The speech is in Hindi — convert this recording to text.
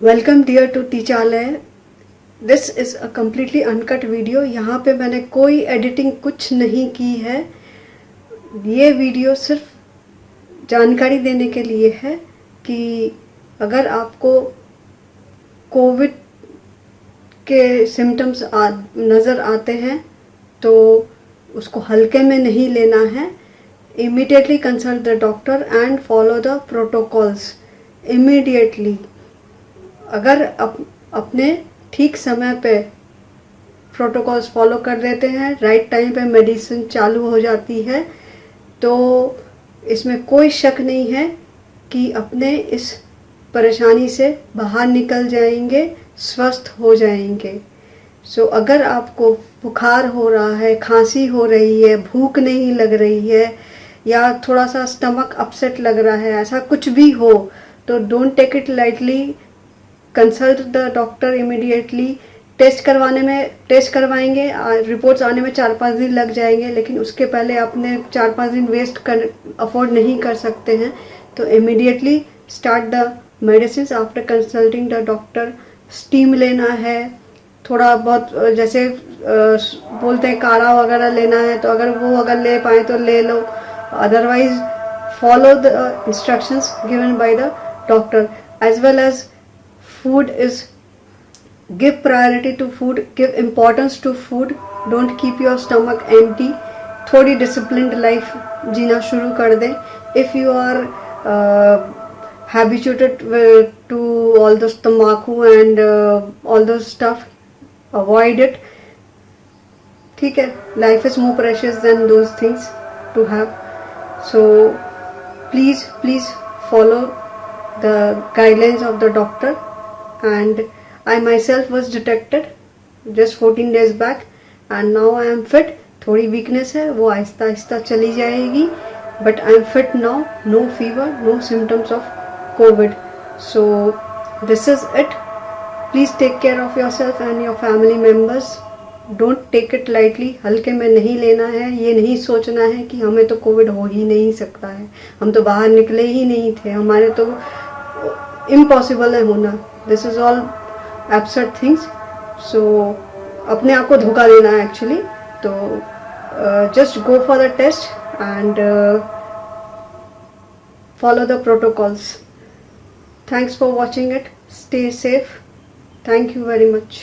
Welcome dear to Teachalaya. This is a completely uncut video. यहाँ पे मैंने कोई एडिटिंग कुछ नहीं की है। ये वीडियो सिर्फ जानकारी देने के लिए है कि अगर आपको कोविड के सिम्टम्स नज़र आते हैं तो उसको हल्के में नहीं लेना है। Immediately consult the doctor and follow the protocols immediately. अगर अपने ठीक समय पे प्रोटोकॉल्स फॉलो कर देते हैं, राइट टाइम पे मेडिसिन चालू हो जाती है, तो इसमें कोई शक नहीं है कि अपने इस परेशानी से बाहर निकल जाएंगे, स्वस्थ हो जाएंगे। सो अगर आपको बुखार हो रहा है, खांसी हो रही है, भूख नहीं लग रही है या थोड़ा सा स्टमक अपसेट लग रहा है, ऐसा कुछ भी हो तो don't take it lightly. Consult the doctor immediately. Test करवाएंगे, रिपोर्ट्स आने में 4-5 दिन लग जाएंगे, लेकिन उसके पहले आपने 4-5 दिन अफोर्ड नहीं कर सकते हैं। तो immediately start the medicine after consulting the doctor. Steam लेना है, थोड़ा बहुत जैसे बोलते हैं काढ़ा वगैरह लेना है, तो अगर ले पाए तो ले लो। Otherwise follow the instructions given by the doctor. As well as food is, give priority to food, give importance to food, don't keep your stomach empty। थोड़ी disciplined life जीना शुरू कर दें। if you are habituated to all those तम्बाकू and all those stuff, avoid it। ठीक है, life is more precious than those things to have। so please follow the guidelines of the doctor। and I myself was detected just 14 days back and now I am fit। थोड़ी weakness है, वो आहिस्ता आहिस्ता चली जाएगी, but I am fit now, no fever, no symptoms of COVID। so this is it। please take care of yourself and your family members। don't take it lightly। हल्के में नहीं लेना है। ये नहीं सोचना है कि हमें तो कोविड हो ही नहीं सकता है, हम तो बाहर निकले ही नहीं थे, हमारे तो इम्पॉसिबल है होना। This is all absurd things. So अपने आप को धोखा देना है एक्चुअली। तो just go for the test and follow the protocols. Thanks for watching it. Stay safe. Thank you very much.